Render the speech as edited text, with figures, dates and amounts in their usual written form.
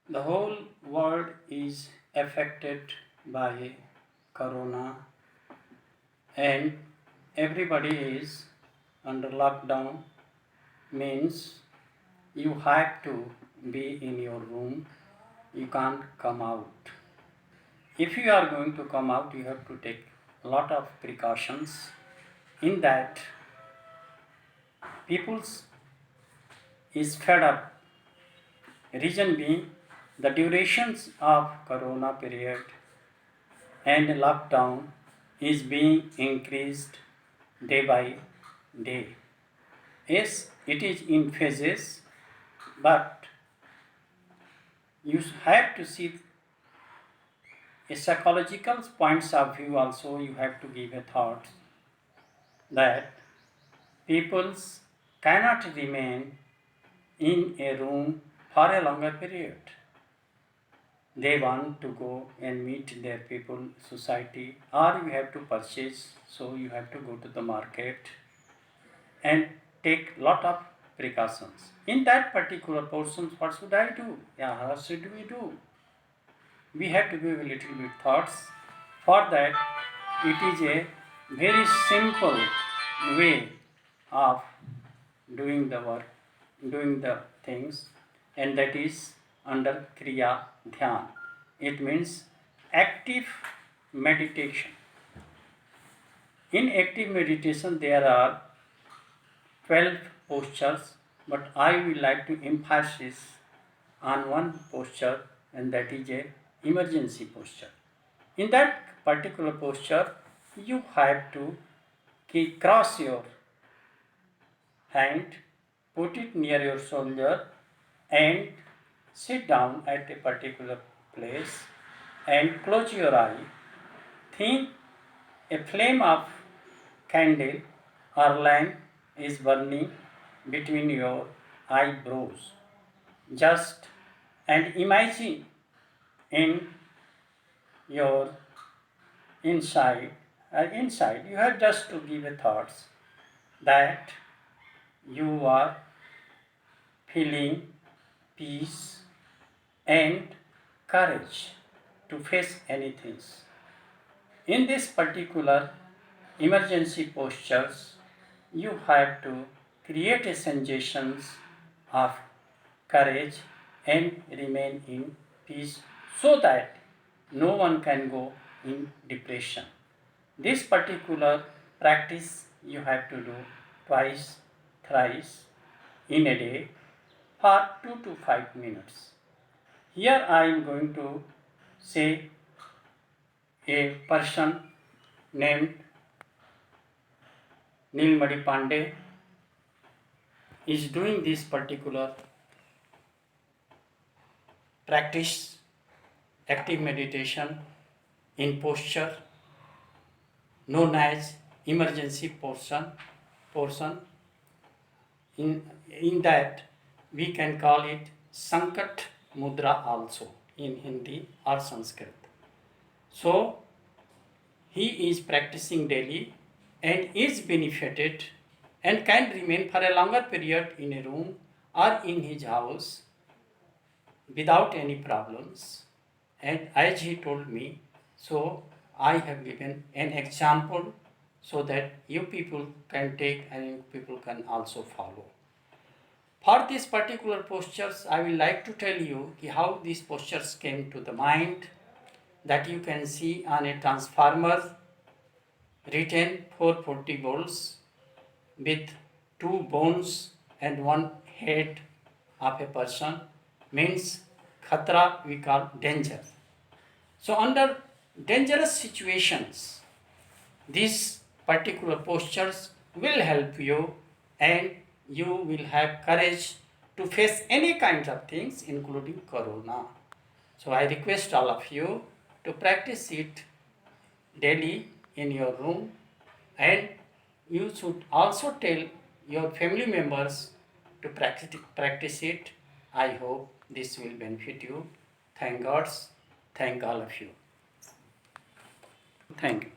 The whole world is affected by corona and everybody is under lockdown, means you have to be in your room, you can't come out. If you are going to come out, you have to take a lot of precautions. In that, people is fed up. Reason being, the durations of corona period and lockdown is being increased day by day. Yes, it is in phases, but you have to see a psychological points of view also. You have to give a thought that peoples cannot remain in a room for a longer period. They want to go and meet their people, society, or you have to purchase, so you have to go to the market and take lot of precautions. In that particular portion, what should I do? Yeah, how should we do? We have to give a little bit thoughts. For that, it is a very simple way of doing the work, doing the things, and that is under Kriya Dhyan. It means active meditation. In active meditation, there are 12 postures, but I will like to emphasize on one posture, and that is a emergency posture. In that particular posture, you have to cross your hand, put it near your shoulder, and sit down at a particular place and close your eye. Think a flame of candle or lamp is burning between your eyebrows. Just and imagine in your inside you have just to give a thoughts that you are feeling peace and courage to face anything. In this particular emergency postures, you have to create a sensations of courage and remain in peace so that no one can go in depression. This particular practice you have to do twice, thrice in a day for 2 to 5 minutes. Here I am going to say a person named Nilmani Pandey is doing this particular practice, active meditation in posture known as emergency portion. In that we can call it Sankat Mudra also in Hindi or Sanskrit. So he is practicing daily and is benefited and can remain for a longer period in a room or in his house without any problems. And as he told me, so I have given an example so that you people can take and you people can also follow. For these particular postures, I will like to tell you how these postures came to the mind. That you can see on a transformer written 440 volts with 2 bones and 1 head of a person, means khatra we call danger. So under dangerous situations, these particular postures will help you and you will have courage to face any kind of things including corona. So I request all of you to practice it daily in your room, and you should also tell your family members to practice it. I hope this will benefit you. Thank God. Thank all of you. Thank you.